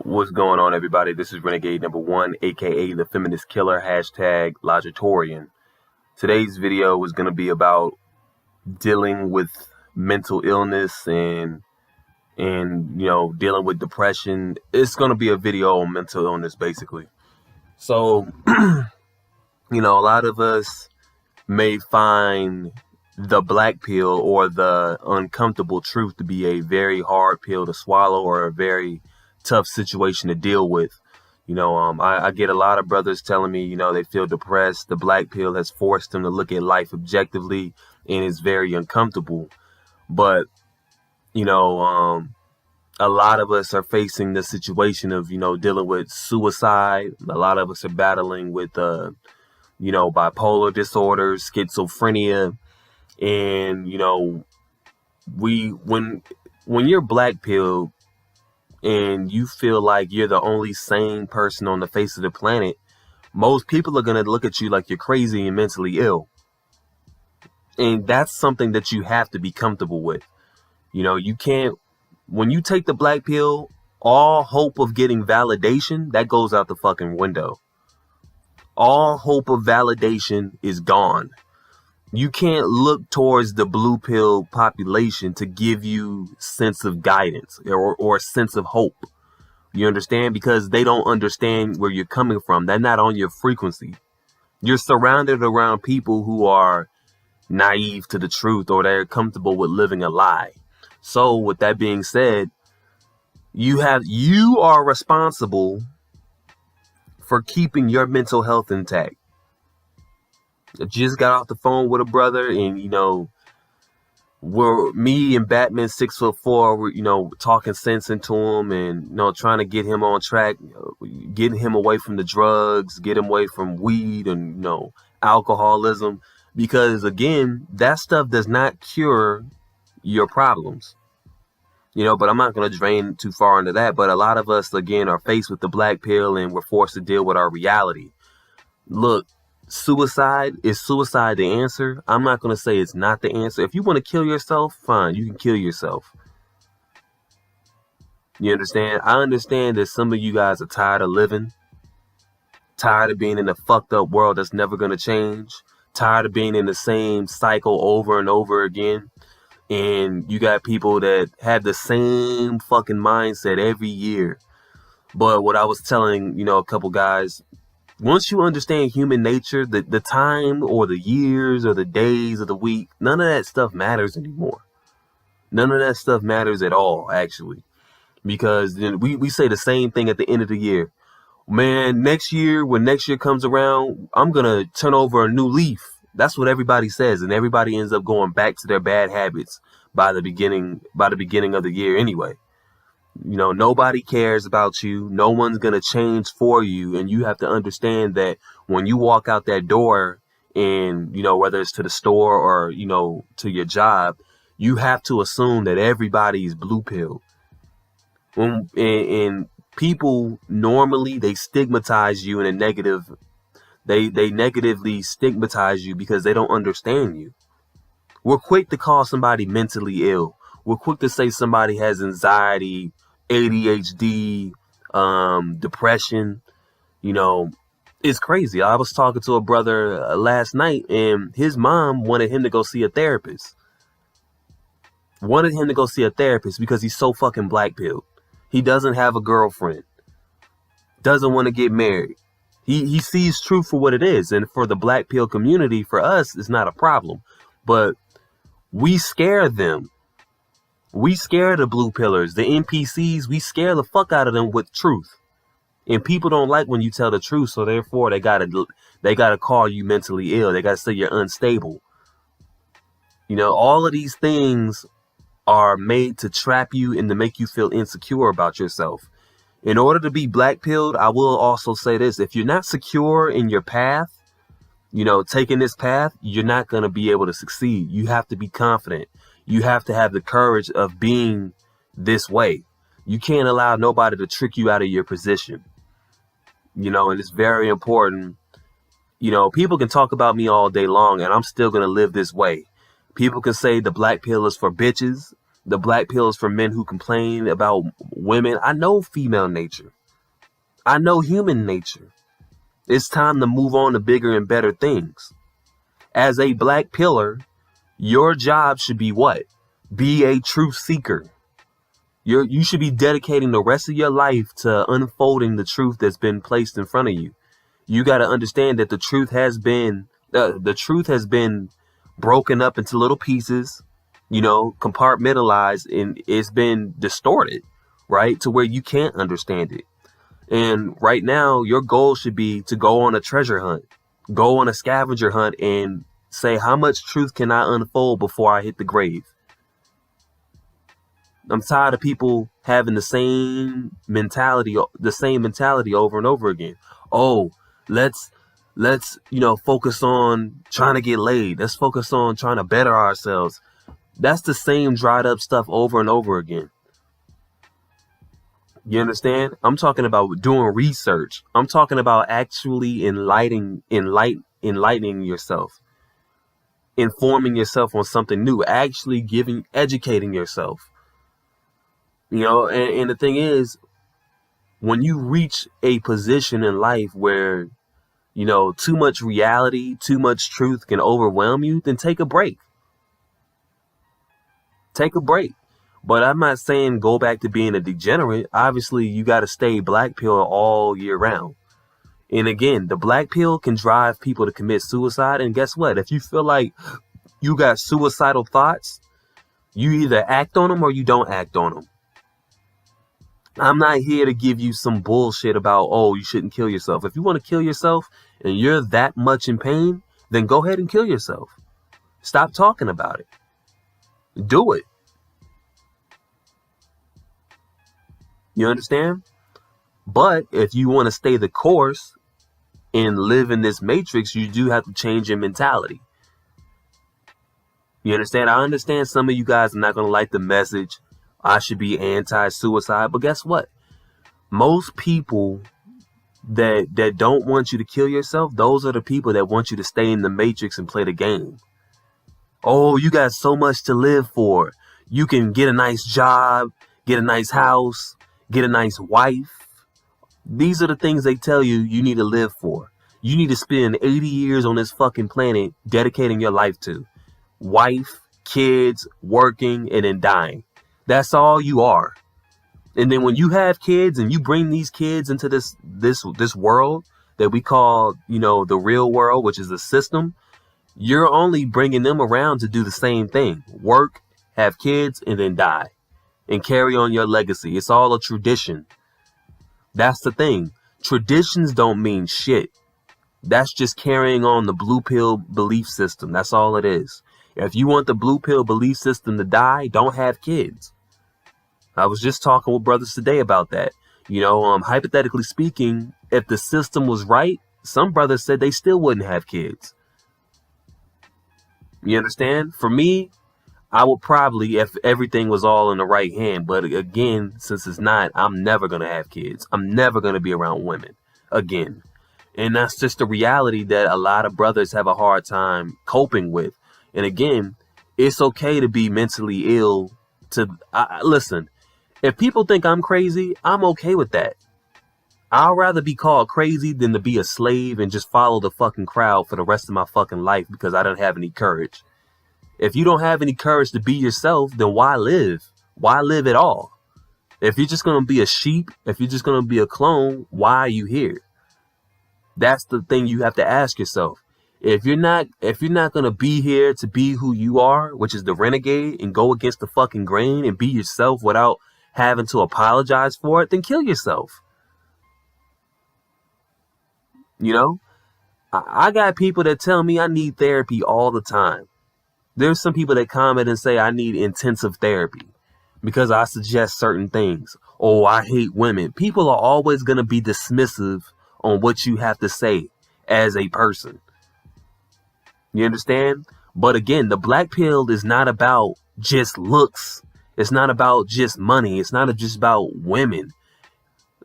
What's going on, everybody? This is Renegade #1, aka the Feminist Killer, hashtag Logitorian. Today's video is going to be about dealing with mental illness and dealing with depression. It's going to be a video on mental illness, basically. So, a lot of us may find the black pill or the uncomfortable truth to be a very hard pill to swallow or a very tough situation to deal with. I get a lot of brothers telling me, they feel depressed. The black pill has forced them to look at life objectively, and it's very uncomfortable. But, a lot of us are facing the situation of, dealing with suicide. A lot of us are battling with, bipolar disorders, schizophrenia. And, when you're black pill, and you feel like you're the only sane person on the face of the planet, most people are going to look at you like you're crazy and mentally ill. And that's something that you have to be comfortable with. You can't, when you take the black pill, all hope of getting validation, that goes out the fucking window. All hope of validation is gone. You can't look towards the blue pill population to give you sense of guidance or a sense of hope. You understand? Because they don't understand where you're coming from. They're not on your frequency. You're surrounded around people who are naive to the truth, or they're comfortable with living a lie. So with that being said, you are responsible for keeping your mental health intact. I just got off the phone with a brother, and me and Batman 6'4", we're talking sense into him, and trying to get him on track, getting him away from the drugs, get him away from weed and alcoholism, because again, that stuff does not cure your problems. But I'm not going to drain too far into that. But a lot of us, again, are faced with the black pill, and we're forced to deal with our reality. Look. Is suicide the answer? I'm not going to say it's not the answer. If you want to kill yourself, fine, you can kill yourself. You understand? I understand that some of you guys are tired of living, tired of being in a fucked up world that's never going to change, tired of being in the same cycle over and over again. And you got people that have the same fucking mindset every year. But what I was telling, a couple guys, once you understand human nature, the time or the years or the days of the week, none of that stuff matters anymore. None of that stuff matters at all, actually. Because then we say the same thing at the end of the year. Man, when next year comes around, I'm going to turn over a new leaf. That's what everybody says. And everybody ends up going back to their bad habits by the beginning of the year anyway. Nobody cares about you. No one's going to change for you. And you have to understand that when you walk out that door and, whether it's to the store or, to your job, you have to assume that everybody's blue pill. And people normally, they stigmatize you in a negative. They negatively stigmatize you because they don't understand you. We're quick to call somebody mentally ill. We're quick to say somebody has anxiety, ADHD, depression. It's crazy. I was talking to a brother last night, and his mom wanted him to go see a therapist. Because he's so fucking black pilled. He doesn't have a girlfriend. Doesn't want to get married. He sees truth for what it is. And for the black pill community, for us, it's not a problem. But we scare them. We scare the blue pillars, the NPCs. We scare the fuck out of them with truth. And people don't like when you tell the truth. So therefore, they gotta call you mentally ill. They gotta say you're unstable. All of these things are made to trap you and to make you feel insecure about yourself. In order to be black pilled, I will also say this. If you're not secure in your path, taking this path, you're not going to be able to succeed. You have to be confident. You have to have the courage of being this way. You can't allow nobody to trick you out of your position. And it's very important. People can talk about me all day long, and I'm still going to live this way. People can say the black pill is for bitches. The black pill is for men who complain about women. I know female nature. I know human nature. It's time to move on to bigger and better things. As a black pillar, your job should be what? Be a truth seeker. You should be dedicating the rest of your life to unfolding the truth that's been placed in front of you. You got to understand that the truth has been broken up into little pieces, compartmentalized, and it's been distorted, right? To where you can't understand it. And right now, your goal should be to go on a treasure hunt, go on a scavenger hunt, and say, how much truth can I unfold before I hit the grave? I'm tired of people having the same mentality over and over again. Oh, let's focus on trying to get laid. Let's focus on trying to better ourselves. That's the same dried up stuff over and over again. You understand? I'm talking about doing research. I'm talking about actually enlightening yourself, informing yourself on something new, actually educating yourself. And the thing is, when you reach a position in life where, too much reality, too much truth can overwhelm you, then take a break. Take a break. But I'm not saying go back to being a degenerate. Obviously, you got to stay black pill all year round. And again, the black pill can drive people to commit suicide. And guess what? If you feel like you got suicidal thoughts, you either act on them or you don't act on them. I'm not here to give you some bullshit about, oh, you shouldn't kill yourself. If you want to kill yourself and you're that much in pain, then go ahead and kill yourself. Stop talking about it. Do it. You understand? But if you want to stay the course and live in this matrix, you do have to change your mentality. You understand? I understand some of you guys are not going to like the message. I should be anti-suicide. But guess what? Most people that don't want you to kill yourself, those are the people that want you to stay in the matrix and play the game. Oh, you got so much to live for. You can get a nice job, get a nice house, get a nice wife. These are the things they tell you need to live for. You need to spend 80 years on this fucking planet dedicating your life to. Wife, kids, working, and then dying. That's all you are. And then when you have kids and you bring these kids into this world that we call, the real world, which is the system, you're only bringing them around to do the same thing. Work, have kids, and then die. And carry on your legacy. It's all a tradition. That's the thing. Traditions don't mean shit. That's just carrying on the blue pill belief system. That's all it is. If you want the blue pill belief system to die, don't have kids. I was just talking with brothers today about that. Hypothetically speaking, if the system was right, some brothers said they still wouldn't have kids. You understand? For me, I would probably, if everything was all in the right hand. But again, since it's not, I'm never going to have kids. I'm never going to be around women again. And that's just the reality that a lot of brothers have a hard time coping with. And again, it's okay to be mentally ill. Listen, if people think I'm crazy, I'm okay with that. I'd rather be called crazy than to be a slave and just follow the fucking crowd for the rest of my fucking life because I don't have any courage. If you don't have any courage to be yourself, then why live? Why live at all? If you're just going to be a sheep, if you're just going to be a clone, why are you here? That's the thing you have to ask yourself. If you're not going to be here to be who you are, which is the renegade, and go against the fucking grain and be yourself without having to apologize for it, then kill yourself. I got people that tell me I need therapy all the time. There's some people that comment and say I need intensive therapy because I suggest certain things. Oh, I hate women. People are always going to be dismissive on what you have to say as a person. You understand? But again, the black pill is not about just looks. It's not about just money. It's not just about women.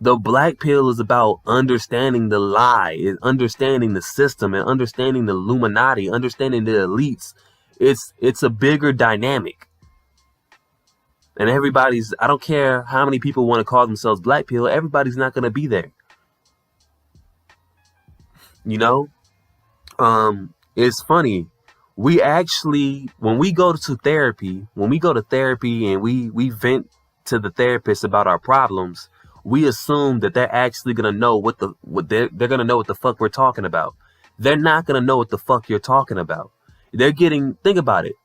The black pill is about understanding the lie, understanding the system, and understanding the Illuminati, understanding the elites. It's a bigger dynamic. And I don't care how many people want to call themselves black pill, everybody's not going to be there. You know, it's funny. We actually, when we go to therapy and we vent to the therapist about our problems, we assume that they're actually gonna know what they're gonna know what the fuck we're talking about. They're not gonna know what the fuck you're talking about. Think about it.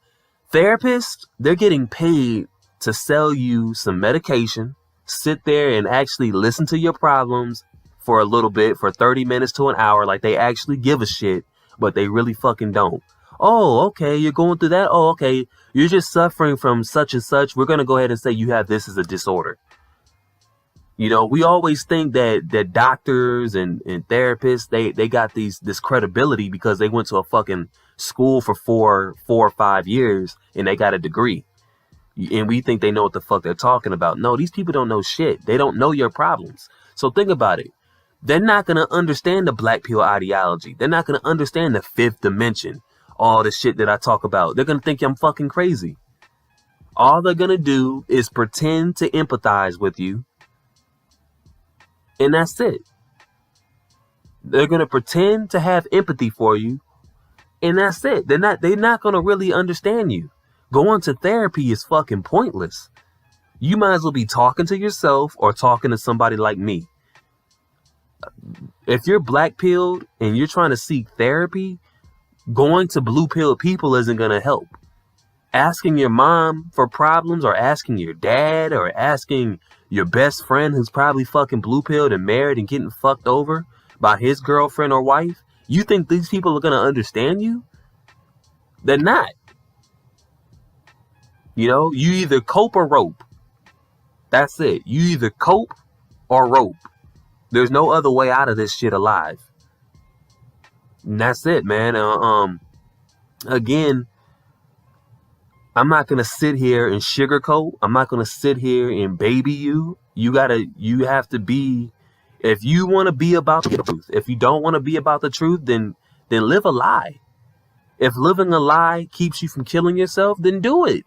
Therapists, they're getting paid to sell you some medication, sit there and actually listen to your problems for a little bit, for 30 minutes to an hour, like they actually give a shit, but they really fucking don't. Oh, okay, you're going through that? Oh, okay, you're just suffering from such and such. We're going to go ahead and say you have this as a disorder. You know, we always think that doctors and therapists, they got this credibility because they went to a fucking school for four or 5 years and they got a degree. And we think they know what the fuck they're talking about. No, these people don't know shit. They don't know your problems. So think about it. They're not going to understand the black pill ideology. They're not going to understand the fifth dimension. All the shit that I talk about. They're going to think I'm fucking crazy. All they're going to do is pretend to empathize with you. And that's it. They're going to pretend to have empathy for you. And that's it. They're not going to really understand you. Going to therapy is fucking pointless. You might as well be talking to yourself or talking to somebody like me. If you're black pilled and you're trying to seek therapy, going to blue pill people isn't going to help. Asking your mom for problems or asking your dad or asking your best friend who's probably fucking blue pilled and married and getting fucked over by his girlfriend or wife, you think these people are going to understand you? They're not. You know, you either cope or rope. That's it. You either cope or rope. There's no other way out of this shit alive. And that's it, man. Again, I'm not going to sit here and sugarcoat. I'm not going to sit here and baby you. You have to be, if you want to be about the truth. If you don't want to be about the truth, then live a lie. If living a lie keeps you from killing yourself, then do it.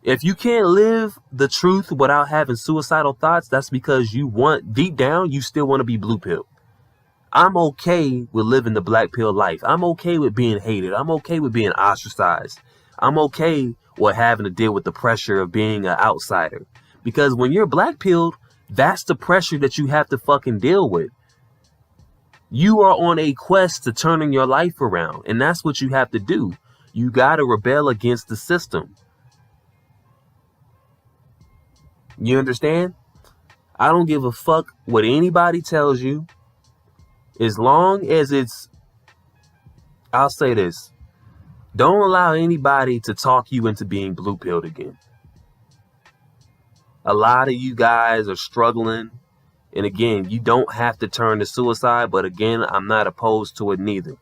If you can't live the truth without having suicidal thoughts, that's because deep down, you still want to be blue pill. I'm okay with living the black pill life. I'm okay with being hated. I'm okay with being ostracized. I'm okay with having to deal with the pressure of being an outsider. Because when you're black pilled, that's the pressure that you have to fucking deal with. You are on a quest to turning your life around. And that's what you have to do. You got to rebel against the system. You understand? I don't give a fuck what anybody tells you. As long as I'll say this. Don't allow anybody to talk you into being blue pilled again. A lot of you guys are struggling. And again, you don't have to turn to suicide. But again, I'm not opposed to it neither.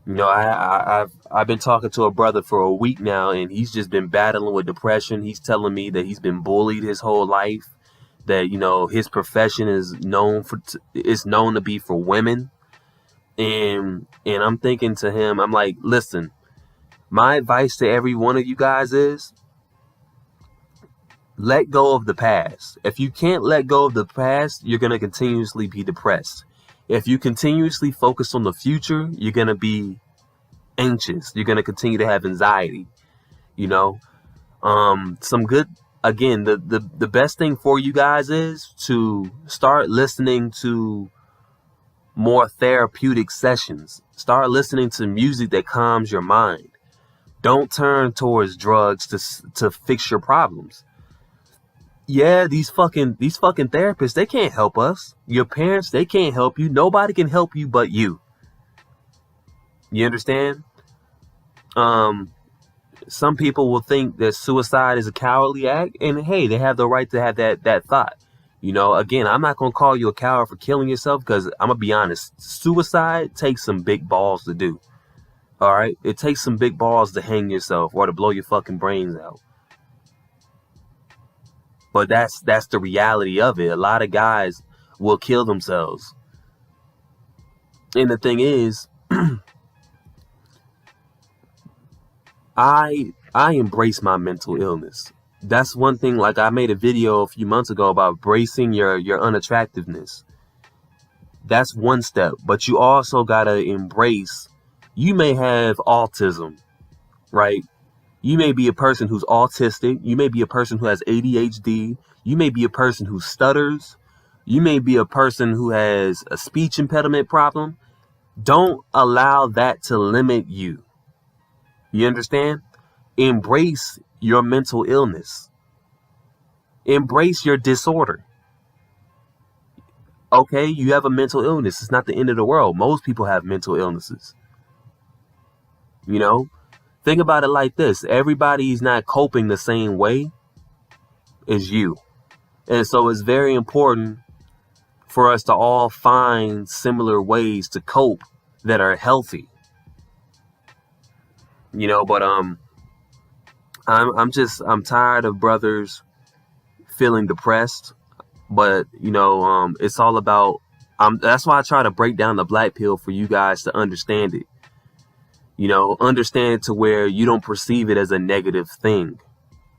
You know, I've been talking to a brother for a week now, and he's just been battling with depression. He's telling me that he's been bullied his whole life, that, you know, his profession is known to be for women. And I'm thinking to him, I'm like, listen, my advice to every one of you guys is let go of the past. If you can't let go of the past, you're going to continuously be depressed. If you continuously focus on the future, you're going to be anxious. You're going to continue to have anxiety. You know, the best thing for you guys is to start listening to more therapeutic sessions. Start listening to music that calms your mind. Don't turn towards drugs to fix your problems. Yeah, these fucking therapists, they can't help us. Your parents, they can't help you. Nobody can help you but you. You understand? Some people will think that suicide is a cowardly act, and hey, they have the right to have that thought. You know, again, I'm not going to call you a coward for killing yourself, because I'm going to be honest. Suicide takes some big balls to do. All right? It takes some big balls to hang yourself or to blow your fucking brains out. But that's the reality of it. A lot of guys will kill themselves. And the thing is, I embrace my mental illness. That's one thing. Like, I made a video a few months ago about bracing your unattractiveness. That's one step. But you also gotta embrace, you may have autism, right? You may be a person who's autistic. You may be a person who has ADHD. You may be a person who stutters. You may be a person who has a speech impediment problem. Don't allow that to limit you. You understand? Embrace your mental illness. Embrace your disorder. Okay, you have a mental illness. It's not the end of the world. Most people have mental illnesses. You know? Think about it like this. Everybody's not coping the same way as you. And so it's very important for us to all find similar ways to cope that are healthy. But I'm tired of brothers feeling depressed. But it's all about, that's why I try to break down the black pill for you guys to understand it. Understand it to where you don't perceive it as a negative thing.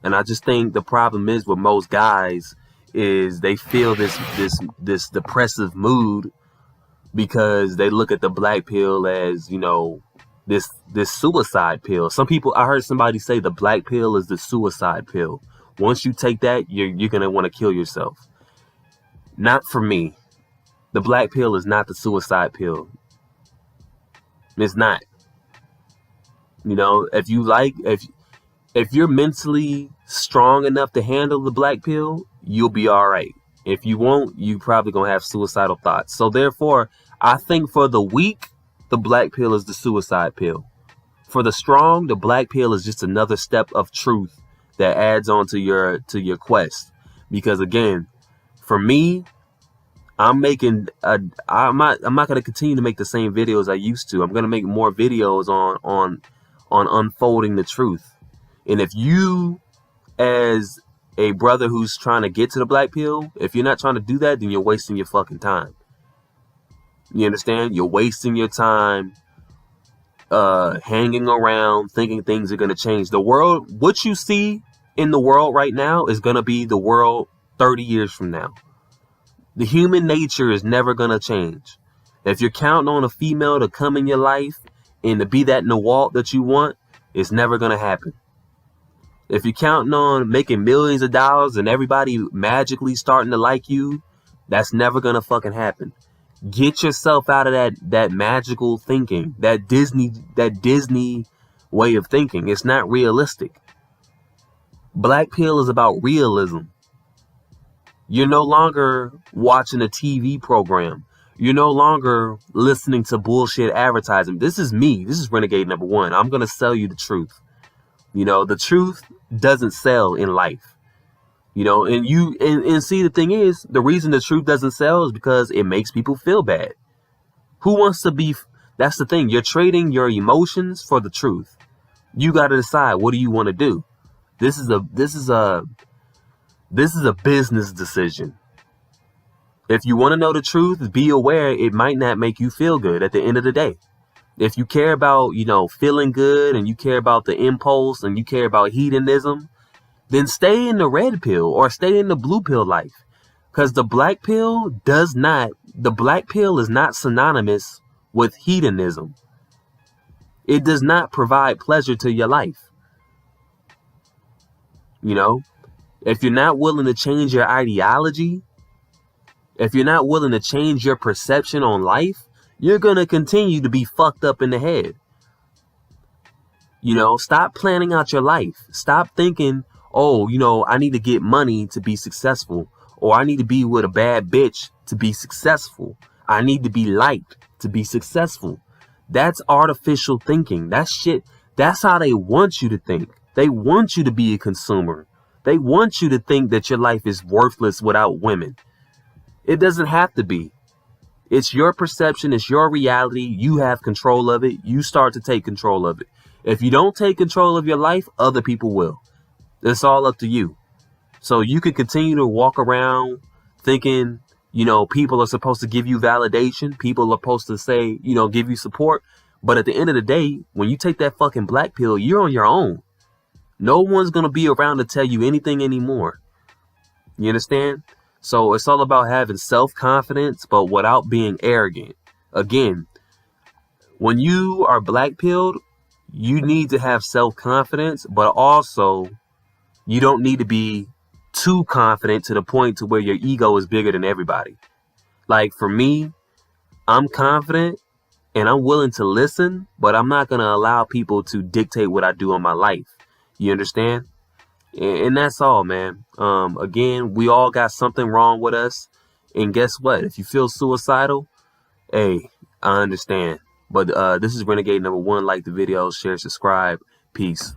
And I just think the problem is with most guys is they feel this depressive mood because they look at the black pill as, this suicide pill. I heard somebody say the black pill is the suicide pill. Once you take that, you're going to want to kill yourself. Not for me. The black pill is not the suicide pill. It's not. If you're mentally strong enough to handle the black pill, you'll be all right. If you won't, you probably gonna have suicidal thoughts. So therefore, I think for the weak, the black pill is the suicide pill. For the strong, the black pill is just another step of truth that adds on to your quest. Because again, for me, I'm not going to continue to make the same videos I used to. I'm going to make more videos on unfolding the truth. And if you, as a brother who's trying to get to the black pill, if you're not trying to do that, then you're wasting your fucking time. You understand? You're wasting your time hanging around thinking things are going to change. The world, what you see in the world right now is going to be the world 30 years from now. The human nature is never going to change. If you're counting on a female to come in your life and to be that Nawalt that you want, it's never going to happen. If you're counting on making millions of dollars and everybody magically starting to like you, that's never going to fucking happen. Get yourself out of that magical thinking, that Disney way of thinking. It's not realistic. Black pill is about realism. You're no longer watching a TV program. You're no longer listening to bullshit advertising. This is me. This is Renegade number 1. I'm going to sell you the truth. The truth doesn't sell in life. And see, the thing is, the reason the truth doesn't sell is because it makes people feel bad. Who wants to be, that's the thing. You're trading your emotions for the truth. You got to decide, what do you want to do? This is a business decision. If you want to know the truth, be aware it might not make you feel good at the end of the day. If you care about, feeling good and you care about the impulse and you care about hedonism, then stay in the red pill or stay in the blue pill life. Because the black pill is not synonymous with hedonism. It does not provide pleasure to your life. If you're not willing to change your ideology, if you're not willing to change your perception on life, you're going to continue to be fucked up in the head. Stop planning out your life. Stop thinking, I need to get money to be successful. Or I need to be with a bad bitch to be successful. I need to be liked to be successful. That's artificial thinking. That's shit. That's how they want you to think. They want you to be a consumer. They want you to think that your life is worthless without women. It doesn't have to be. It's your perception. It's your reality. You have control of it. You start to take control of it. If you don't take control of your life, other people will. It's all up to you. So you can continue to walk around thinking, people are supposed to give you validation. People are supposed to say, give you support. But at the end of the day, when you take that fucking black pill, you're on your own. No one's going to be around to tell you anything anymore. You understand? So it's all about having self-confidence, but without being arrogant. Again, when you are black pilled, you need to have self-confidence, but also you don't need to be too confident to the point to where your ego is bigger than everybody. Like for me, I'm confident and I'm willing to listen, but I'm not going to allow people to dictate what I do in my life. You understand? And that's all, man. Again, we all got something wrong with us. And guess what? If you feel suicidal, hey, I understand. But this is Renegade number 1. Like the video, share, subscribe. Peace.